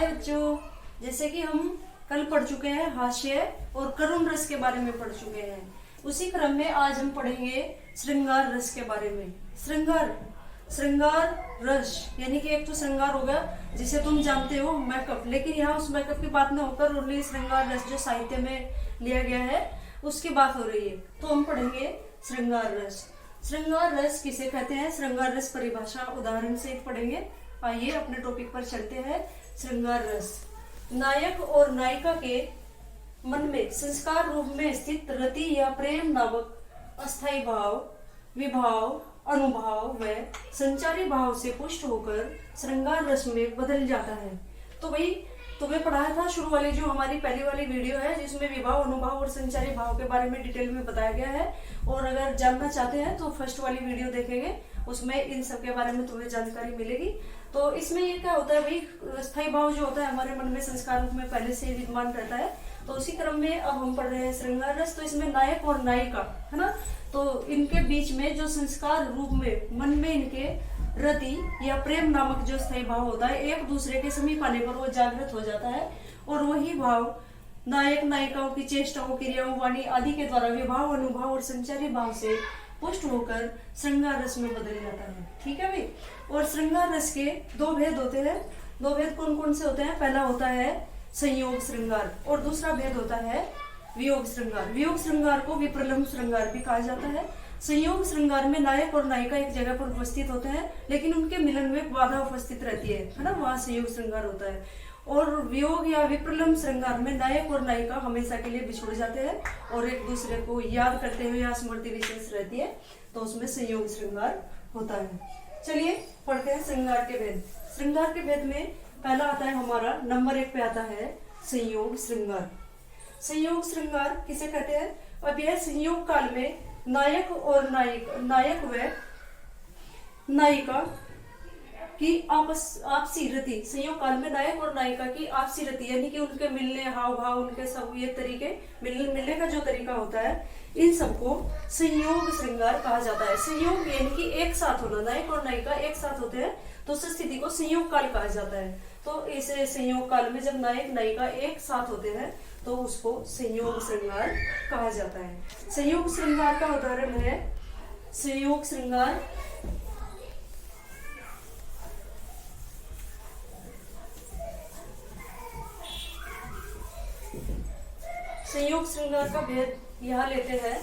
हाय बच्चों, जैसे कि हम कल पढ़ चुके हैं हास्य और करुण रस के बारे में पढ़ चुके हैं। उसी क्रम में आज हम पढ़ेंगे श्रृंगार रस के बारे में। श्रृंगार रस यानी कि एक तो श्रृंगार होगा जिसे तुम जानते हो मेकअप, लेकिन यहाँ उस मेकअप की बात न होकर ओनली श्रृंगार रस जो साहित्य में लिया गया है उसकी बात हो रही है। तो हम पढ़ेंगे श्रृंगार रस। श्रृंगार रस किसे कहते हैं, श्रृंगार रस परिभाषा उदाहरण से पढ़ेंगे। आइए अपने टॉपिक पर चलते हैं। श्रृंगार रस नायक और नायिका के मन में संस्कार रूप में स्थित रति या प्रेम नामक अस्थायी भाव, विभाव, अनुभाव व संचारी भाव से पुष्ट होकर श्रृंगार रस में बदल जाता है। तो भाई तुम्हें पढ़ाया था शुरू वाली जो हमारी पहली वाली वीडियो है जिसमें विभाव, अनुभाव और संचारी भाव के बारे में डिटेल में बताया गया है, और अगर जानना चाहते हैं तो फर्स्ट वाली वीडियो देखेंगे, उसमें इन सब के बारे में तुम्हें जानकारी मिलेगी। तो इसमें ये क्या होता है भाई, स्थायी भाव जो होता है हमारे मन में संस्कार रूप में पहले से विद्यमान रहता है। तो उसी क्रम में अब हम पढ़ रहे हैं श्रृंगार रस। तो इसमें नायक और नायिका है ना, तो इनके बीच में जो संस्कार रूप में मन में इनके रति या प्रेम नामक जो स्थायी भाव होता है एक दूसरे के समीप आने पर वो जागृत हो जाता है, और वही भाव नायक नायिकाओं की चेष्टाओं, क्रियाओं, वाणी आदि के द्वारा विभाव, अनुभाव और संचारी भाव से पुष्ट होकर श्रृंगार रस में बदल जाता है। ठीक है भाई। और श्रृंगार रस के दो भेद होते हैं। दो भेद कौन कौन से होते हैं? पहला होता है संयोग श्रृंगार और दूसरा भेद होता है वियोग श्रृंगार। वियोग श्रृंगार को विप्रलम्ब श्रृंगार भी कहा जाता है। संयोग श्रृंगार में नायक और नायिका एक जगह पर उपस्थित होते हैं, लेकिन उनके मिलन में बाधा उपस्थित रहती है ना, वहाँ संयोग श्रृंगार होता है। और वियोग या विप्रलम्ब श्रृंगार में नायक और नायिका हमेशा के लिए बिछुड़ जाते हैं और एक दूसरे को याद करते हुए या स्मृति विशेष रहती है, तो उसमें संयोग श्रृंगार होता है। चलिए पढ़ते हैं श्रृंगार के भेद। श्रृंगार के भेद में पहला आता है हमारा नंबर 1 पे आता है संयोग श्रृंगार। संयोग श्रृंगार किसे कहते हैं? अब यह संयोग काल में नायक और नायक व नायिका की आपसी रति, संयोग काल में नायक और नायिका की आपसी रति यानी कि उनके मिलने, हाव भाव, उनके सब ये तरीके मिलने का जो तरीका होता है, इन सबको संयोग श्रृंगार कहा जाता है। संयोग यानी कि एक साथ होना, नायक और नायिका एक साथ होते हैं तो उस स्थिति को संयोग काल कहा जाता है। तो इसे संयोग काल में जब नायक नायिका एक साथ होते हैं तो उसको संयोग श्रृंगार कहा जाता है। संयोग श्रृंगार का उदाहरण है संयोग श्रृंगार संयोग श्रृंगार का भेद यहाँ लेते हैं।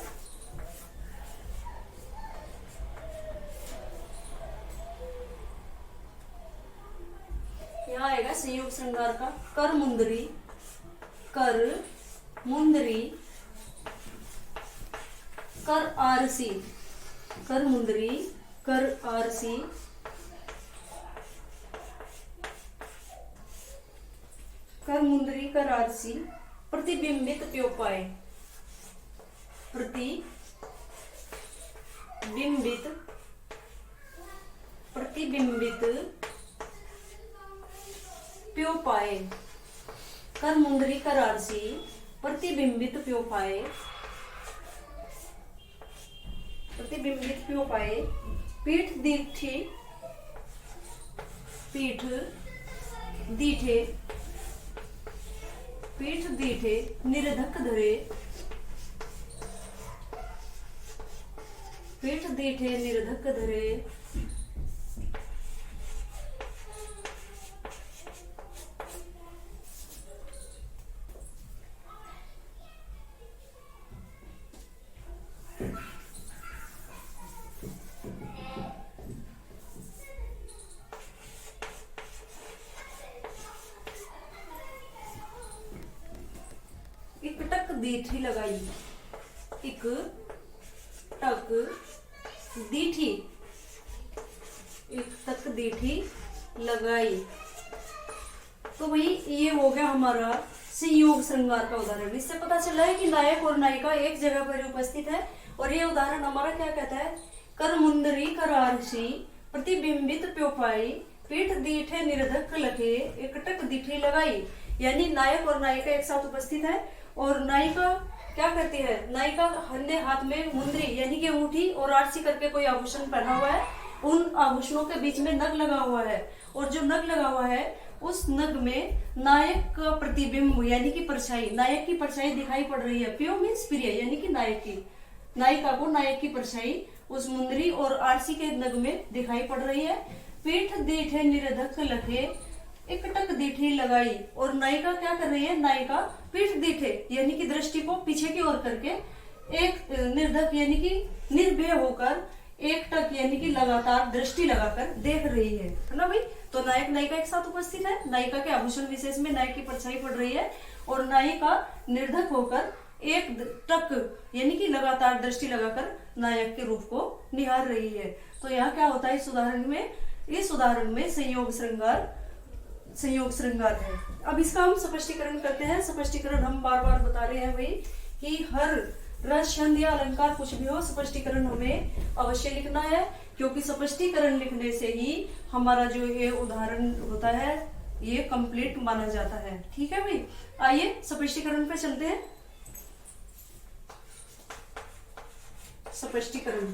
यहाँ आएगा संयोग श्रृंगार का कर मुंदरी, कर आरसी, कर मुंदरी, कर आरसी, कर मुंदरी, कर आरसी, प्रतिबिंबित प्योपाय, प्रतिबिंबित प्योपाय, कर मुंदरी, कर आरसी, प्रतिबिंबित प्योपाय, प्रतिबिंबित प्योपाय, पीठ दीठे, पीठ दीठे निर्धक धरे, पीठ दीठे निर्धक धरे, दीठी लगाई, एक टक दीठी, एक टक दीठी लगाई। तो भाई ये हो गया हमारा संयोग श्रृंगार का उदाहरण। इससे पता चला है कि नायक और नायिका एक जगह पर उपस्थित है, और ये उदाहरण हमारा क्या कहता है? कर मुंदरी, कर आरसी, प्रतिबिंबित प्योपाई, पीठ दीठे निर्धक लखे, एकटक दीठी लगाई। यानी नायक और नायिका एक साथ उपस्थित है, और नायिका क्या करती है? नायिका अन्य हाथ में मुंदरी यानी कि अंगूठी और आरसी करके कोई आभूषण पहना हुआ है, उन आभूषणों के बीच में नग लगा हुआ है, और जो नग लगा हुआ है उस नग में नायक का प्रतिबिंब यानी कि परछाई, नायक की परछाई दिखाई पड़ रही है। प्यो मीन्स प्रिय यानी कि नायक की, नायिका को नायक की परछाई उस मुंदरी और आरसी के नग में दिखाई पड़ रही है। पीठ दीठे निर्धक लखे एकटक दीठी लगाई, और नायिका क्या कर रही है, नायिका पीठ दीठे यानी कि दृष्टि को पीछे की ओर करके एक निर्धक यानी कि निर्भय होकर एकटक यानी कि लगातार दृष्टि लगाकर देख रही है ना भाई। तो नायक नायिका एक साथ उपस्थित है, नायिका के आभूषण विशेष में नायक की परछाई पड़ रही है और नायिका निर्धक होकर एक टक यानी कि लगातार दृष्टि लगाकर नायक के रूप को निहार रही है। तो यहाँ क्या होता है इस उदाहरण में संयोग श्रृंगार है। अब इसका हम स्पष्टीकरण करते हैं। स्पष्टीकरण हम बार बार बता रहे हैं भाई कि हर रस छंद या अलंकार कुछ भी हो, स्पष्टीकरण हमें अवश्य लिखना है, क्योंकि स्पष्टीकरण लिखने से ही हमारा जो ये उदाहरण होता है ये कंप्लीट माना जाता है। ठीक है भाई, आइए स्पष्टीकरण पे चलते हैं। स्पष्टीकरण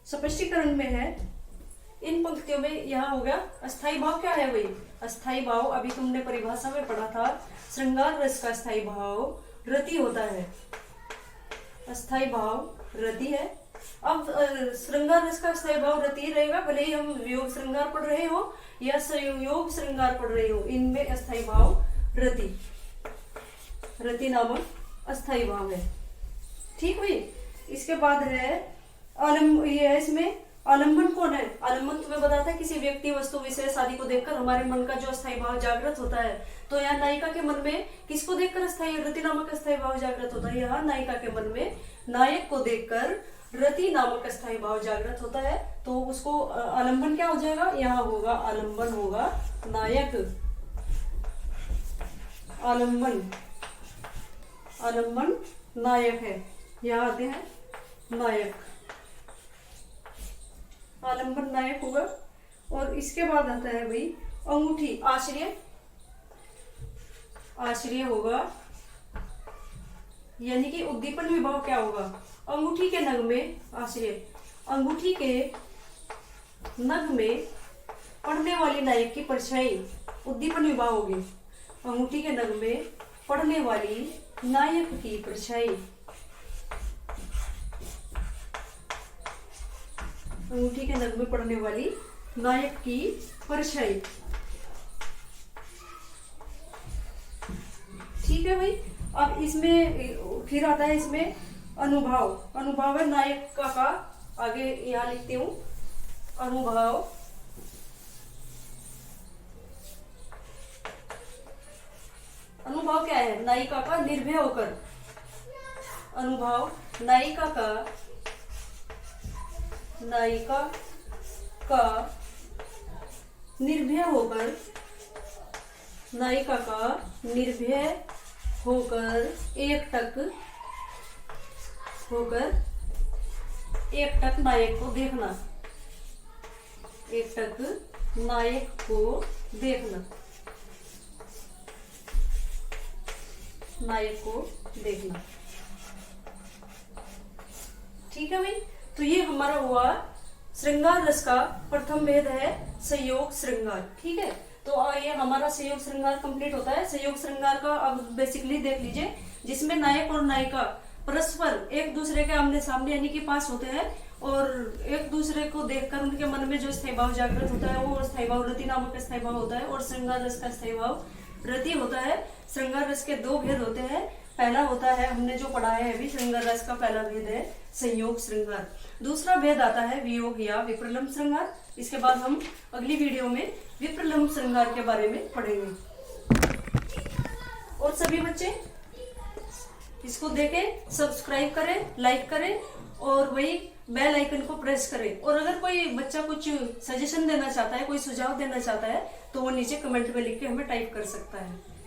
स्पष्टीकरण में है इन पंक्तियों में, यहाँ हो गया अस्थाई भाव। क्या है भाई, अस्थाई भाव अभी तुमने परिभाषा में पढ़ा था, श्रृंगार रस का अस्थाई भाव रति होता है। अस्थाई भाव रति है। अब श्रृंगार रस का अस्थाई भाव रति रहेगा, भले ही हम वियोग श्रृंगार पढ़ रहे हो या संयोग श्रृंगार पढ़ रहे हो, इनमें अस्थाई भाव रति नामक अस्थाई भाव है। ठीक भाई। इसके बाद है ये है इसमें आलम्बन कौन है। आलम्बन तुम्हें बताता है किसी व्यक्ति वस्तु विशेष आदि को देखकर हमारे मन का जो अस्थाई भाव जागृत होता है। तो यहाँ नायिका के मन में किसको देखकर अस्थाई रति नामक अस्थाई भाव जागृत होता है। यहाँ नायिका के मन में नायक को देखकर रति नामक अस्थाई भाव जागृत होता है। तो उसको आलम्बन क्या हो जाएगा, यहाँ होगा आलम्बन होगा नायक। आलम्बन नायक है, यहाँ आते हैं नायक, आलम्बन नायक होगा। और इसके बाद आता है भाई अंगूठी, आश्रय होगा, यानी कि उद्दीपन विभाव क्या होगा, अंगूठी के नग में आश्रय, अंगूठी के नग में पड़ने वाली नायक की परछाई उद्दीपन विभाव होगी। अंगूठी के नग में पड़ने वाली नायक की परछाई, अंगूठी के नग में पड़ने वाली नायक की परछाई। ठीक है भाई। अब इसमें फिर आता है इसमें अनुभाव है नायक का आगे यहाँ लिखती हूँ अनुभाव क्या है, नायिका का निर्भय होकर, अनुभाव नायिका का निर्भय होकर एकटक नायक को देखना, ठीक है भाई। तो ये हमारा हुआ श्रृंगार रस का प्रथम भेद है संयोग श्रृंगार। ठीक है, तो ये हमारा संयोग श्रृंगार कंप्लीट होता है। संयोग श्रृंगार का अब बेसिकली देख लीजिए, जिसमें नायक और नायिका परस्पर एक दूसरे के आमने सामने यानी कि पास होते हैं और एक दूसरे को देखकर उनके मन में जो स्थायी भाव जागृत होता है वो स्थायी भाव रति नामक स्थायी भाव होता है और श्रृंगार रस का स्थायी भाव रति होता है। श्रृंगार रस के दो भेद होते हैं। पहला होता है, हमने जो पढ़ा है अभी, श्रृंगार रस का पहला भेद है संयोग श्रृंगार। दूसरा भेद आता है वियोग या विप्रलम्ब श्रृंगार। इसके बाद हम अगली वीडियो में विप्रलम्ब श्रृंगार के बारे में पढ़ेंगे। और सभी बच्चे इसको देखें, सब्सक्राइब करें, लाइक करें और वही बेल आइकन को प्रेस करें। और अगर कोई बच्चा कुछ सजेशन देना चाहता है, कोई सुझाव देना चाहता है, तो वो नीचे कमेंट में लिख के हमें टाइप कर सकता है।